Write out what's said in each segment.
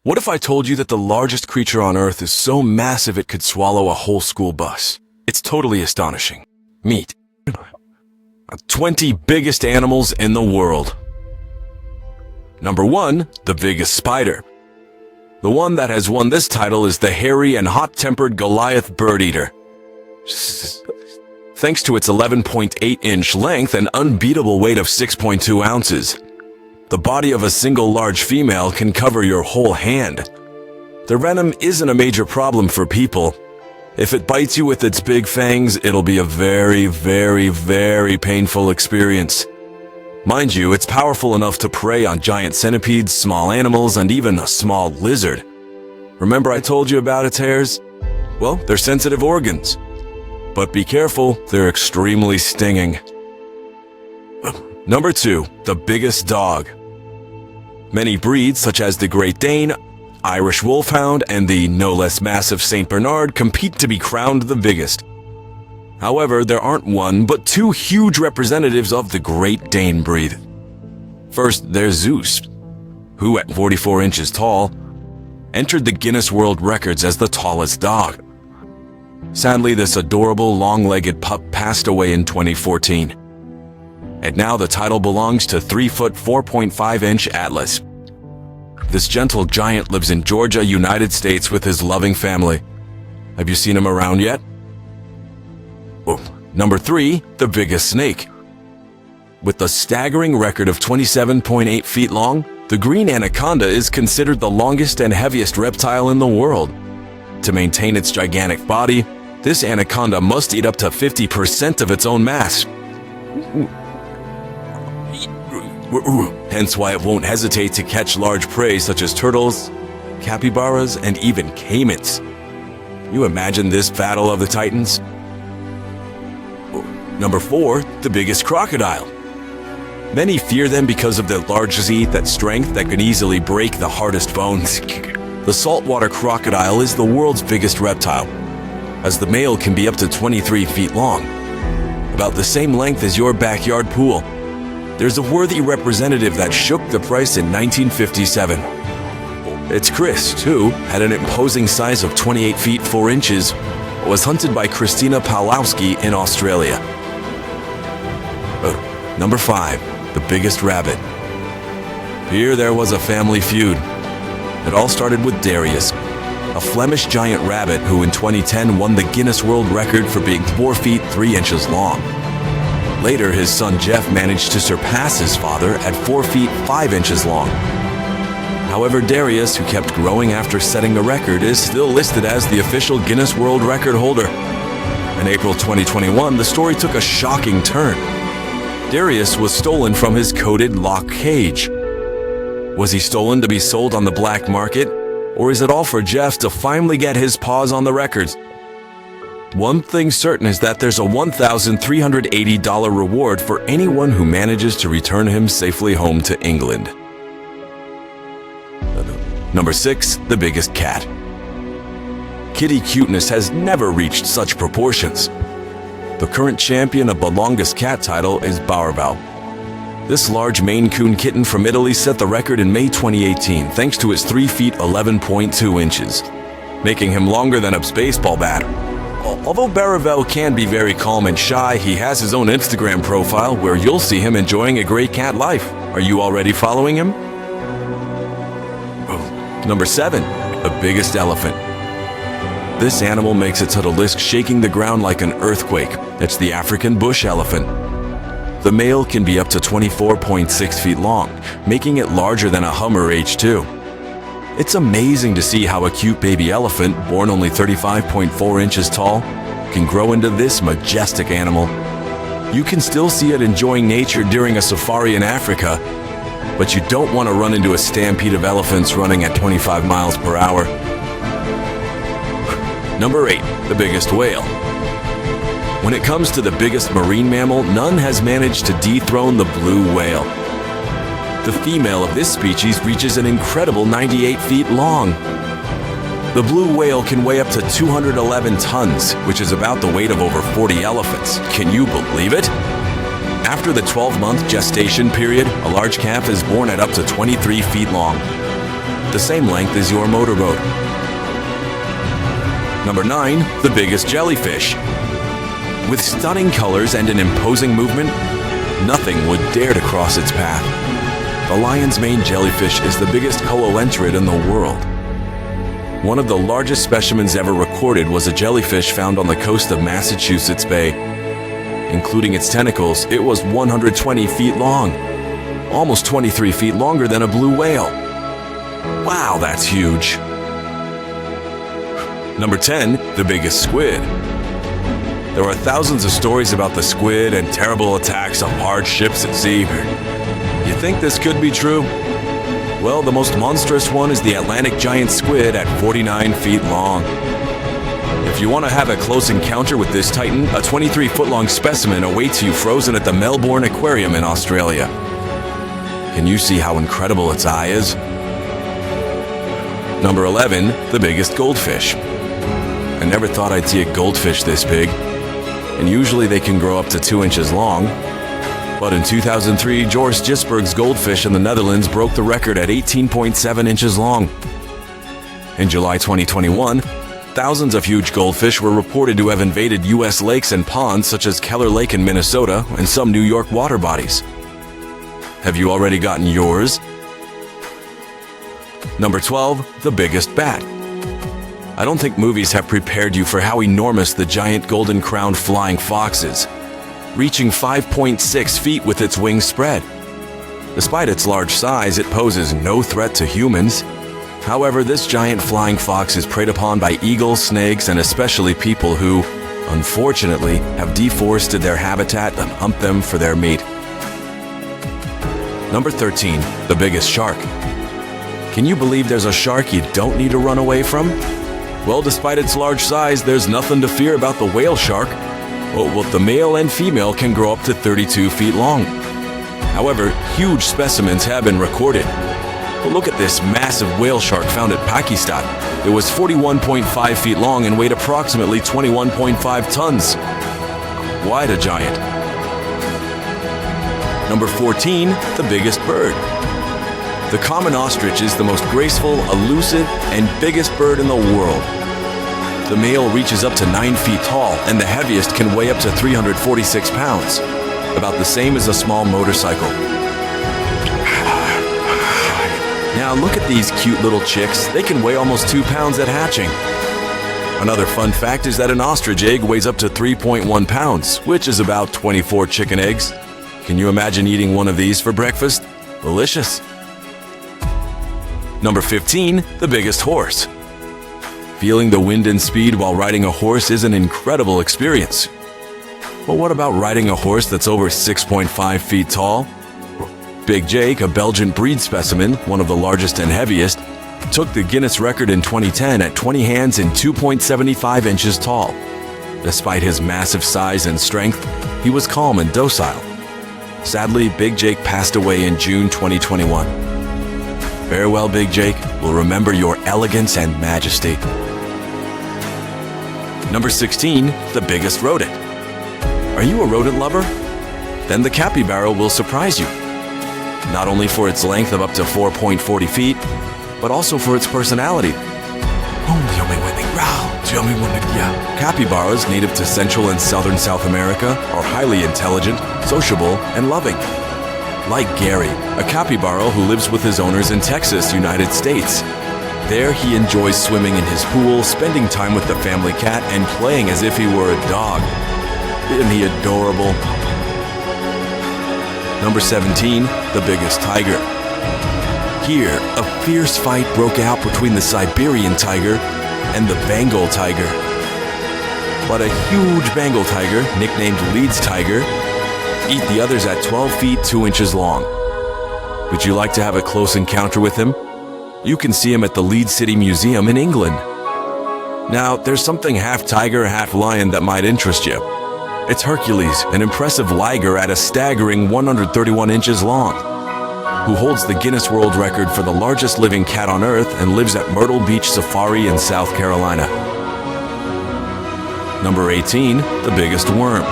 What if I told you that the largest creature on Earth is so massive it could swallow a whole school bus? It's totally astonishing. Meet 20 biggest animals in the world. Number 1, the biggest spider. The one that has won this title is the hairy and hot-tempered Goliath bird eater. Thanks to its 11.8-inch length and unbeatable weight of 6.2 ounces. The body of a single large female can cover your whole hand. Their venom isn't a major problem for people. If it bites you with its big fangs, it'll be a very, very, very painful experience. Mind you, it's powerful enough to prey on giant centipedes, small animals, and even a small lizard. Remember I told you about its hairs? Well, they're sensitive organs. But be careful, they're extremely stinging. Number 2, the biggest dog. Many breeds, such as the Great Dane, Irish Wolfhound, and the no less massive Saint Bernard, compete to be crowned the biggest. However, there aren't one, but 2 huge representatives of the Great Dane breed. First, there's Zeus, who at 44 inches tall, entered the Guinness World Records as the tallest dog. Sadly, this adorable, long-legged pup passed away in 2014. And now the title belongs to 3-foot 4.5-inch Atlas. This gentle giant lives in Georgia, United States with his loving family. Have you seen him around yet? Oh. Number 3, the biggest snake. With the staggering record of 27.8 feet long, the green anaconda is considered the longest and heaviest reptile in the world. To maintain its gigantic body, this anaconda must eat up to 50% of its own mass. Hence why it won't hesitate to catch large prey such as turtles, capybaras, and even caimans. You imagine this battle of the titans? Number 4, the biggest crocodile. Many fear them because of their large teeth and strength that can easily break the hardest bones. The saltwater crocodile is the world's biggest reptile, as the male can be up to 23 feet long, about the same length as your backyard pool. There's a worthy representative that shook the price in 1957. It's Chris, who, at an imposing size of 28 feet 4 inches, was hunted by Christina Pawlowski in Australia. Number 5, the biggest rabbit. Here there was a family feud. It all started with Darius, a Flemish giant rabbit who in 2010 won the Guinness World Record for being 4 feet 3 inches long. Later, his son Jeff managed to surpass his father at 4 feet 5 inches long. However, Darius, who kept growing after setting the record, is still listed as the official Guinness World Record holder. In April 2021, the story took a shocking turn. Darius was stolen from his coated lock cage. Was he stolen to be sold on the black market? Or is it all for Jeff to finally get his paws on the records? One thing certain is that there's a $1,380 reward for anyone who manages to return him safely home to England. Number 6, the biggest cat. Kitty cuteness has never reached such proportions. The current champion of the longest cat title is Bauervau. This large Maine Coon kitten from Italy set the record in May 2018 thanks to his 3 feet 11.2 inches, making him longer than a baseball bat. Although Bauervau can be very calm and shy, he has his own Instagram profile where you'll see him enjoying a great cat life. Are you already following him? Number 7, the biggest elephant. This animal makes it to the list shaking the ground like an earthquake. It's the African bush elephant. The male can be up to 24.6 feet long, making it larger than a Hummer H2. It's amazing to see how a cute baby elephant, born only 35.4 inches tall, can grow into this majestic animal. You can still see it enjoying nature during a safari in Africa, but you don't want to run into a stampede of elephants running at 25 miles per hour. Number 8, the biggest whale. When it comes to the biggest marine mammal, none has managed to dethrone the blue whale. The female of this species reaches an incredible 98 feet long. The blue whale can weigh up to 211 tons, which is about the weight of over 40 elephants. Can you believe it? After the 12-month gestation period, a large calf is born at up to 23 feet long. the same length as your motorboat. Number 9, the biggest jellyfish. With stunning colors and an imposing movement, nothing would dare to cross its path. The lion's mane jellyfish is the biggest coelenteraid in the world. One of the largest specimens ever recorded was a jellyfish found on the coast of Massachusetts Bay. Including its tentacles, it was 120 feet long, almost 23 feet longer than a blue whale. Wow, that's huge. Number 10, the biggest squid. There are thousands of stories about the squid and terrible attacks on large ships at sea. You think this could be true? Well, the most monstrous one is the Atlantic giant squid at 49 feet long. If you want to have a close encounter with this titan, a 23-foot-long specimen awaits you frozen at the Melbourne Aquarium in Australia. Can you see how incredible its eye is? Number 11, the biggest goldfish. I never thought I'd see a goldfish this big, and usually they can grow up to 2 inches long. But in 2003, Joris Gisberg's goldfish in the Netherlands broke the record at 18.7 inches long. In July 2021, thousands of huge goldfish were reported to have invaded U.S. lakes and ponds such as Keller Lake in Minnesota and some New York water bodies. Have you already gotten yours? Number 12, the biggest bat. I don't think movies have prepared you for how enormous the giant golden-crowned flying fox is, reaching 5.6 feet with its wings spread. Despite its large size, it poses no threat to humans. However, this giant flying fox is preyed upon by eagles, snakes, and especially people who, unfortunately, have deforested their habitat and hunt them for their meat. Number 13, the biggest shark. Can you believe there's a shark you don't need to run away from? Well, despite its large size, there's nothing to fear about the whale shark. Both the male and female can grow up to 32 feet long. However, huge specimens have been recorded. But look at this massive whale shark found at Pakistan. It was 41.5 feet long and weighed approximately 21.5 tons. Quite a giant. Number 14, the biggest bird. The common ostrich is the most graceful, elusive, and biggest bird in the world. The male reaches up to 9 feet tall, and the heaviest can weigh up to 346 pounds, about the same as a small motorcycle. Now look at these cute little chicks. They can weigh almost 2 pounds at hatching. Another fun fact is that an ostrich egg weighs up to 3.1 pounds, which is about 24 chicken eggs. Can you imagine eating one of these for breakfast? Delicious. Number 15, the biggest horse. Feeling the wind and speed while riding a horse is an incredible experience. But what about riding a horse that's over 6.5 feet tall? Big Jake, a Belgian breed specimen, one of the largest and heaviest, took the Guinness record in 2010 at 20 hands and 2.75 inches tall. Despite his massive size and strength, he was calm and docile. Sadly, Big Jake passed away in June 2021. Farewell, Big Jake. We'll remember your elegance and majesty. Number 16, the biggest rodent. Are you a rodent lover? Then the capybara will surprise you. Not only for its length of up to 4.40 feet, but also for its personality. Capybaras, native to Central and Southern South America, are highly intelligent, sociable, and loving. Like Gary, a capybara who lives with his owners in Texas, United States. There, he enjoys swimming in his pool, spending time with the family cat, and playing as if he were a dog. Isn't he adorable? Number 17, the biggest tiger. Here, a fierce fight broke out between the Siberian tiger and the Bengal tiger. But a huge Bengal tiger, nicknamed Leeds tiger, eat the others at 12 feet 2 inches long. Would you like to have a close encounter with him? You can see him at the Leeds City Museum in England. Now, there's something half tiger, half lion that might interest you. It's Hercules, an impressive liger at a staggering 131 inches long, who holds the Guinness World Record for the largest living cat on Earth and lives at Myrtle Beach Safari in South Carolina. Number 18, the biggest worm.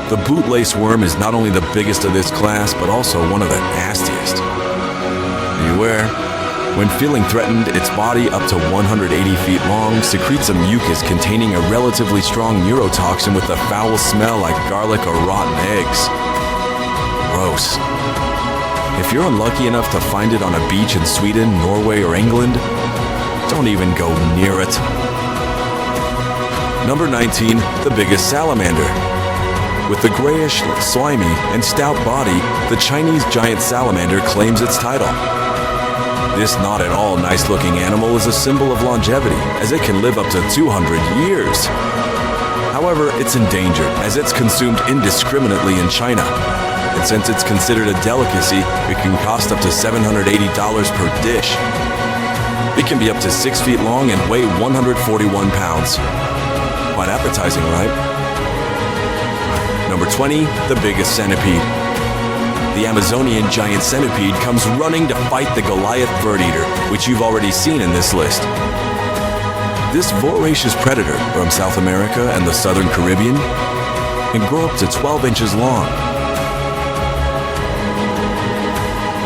The bootlace worm is not only the biggest of this class, but also one of the nastiest. Beware, When feeling threatened, its body, up to 180 feet long, secretes a mucus containing a relatively strong neurotoxin with a foul smell like garlic or rotten eggs. Gross. If you're unlucky enough to find it on a beach in Sweden, Norway, or England, don't even go near it. Number 19, the biggest salamander. With the grayish, slimy, and stout body, the Chinese giant salamander claims its title. This not at all nice-looking animal is a symbol of longevity, as it can live up to 200 years. However, it's endangered, as it's consumed indiscriminately in China. And since it's considered a delicacy, it can cost up to $780 per dish. It can be up to 6 feet long and weigh 141 pounds. Quite appetizing, right? Number 20, the biggest centipede. The Amazonian giant centipede comes running to fight the Goliath bird eater, which you've already seen in this list. This voracious predator from South America and the Southern Caribbean can grow up to 12 inches long.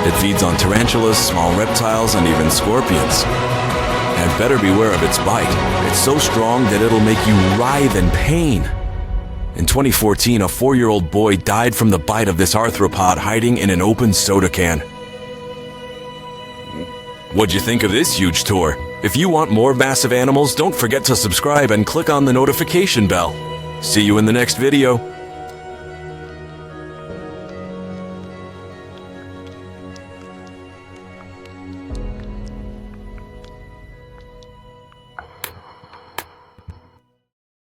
It feeds on tarantulas, small reptiles, and even scorpions. And better beware of its bite. It's so strong that it'll make you writhe in pain. In 2014, a 4-year-old boy died from the bite of this arthropod hiding in an open soda can. What'd you think of this huge tour? If you want more massive animals, don't forget to subscribe and click on the notification bell. See you in the next video.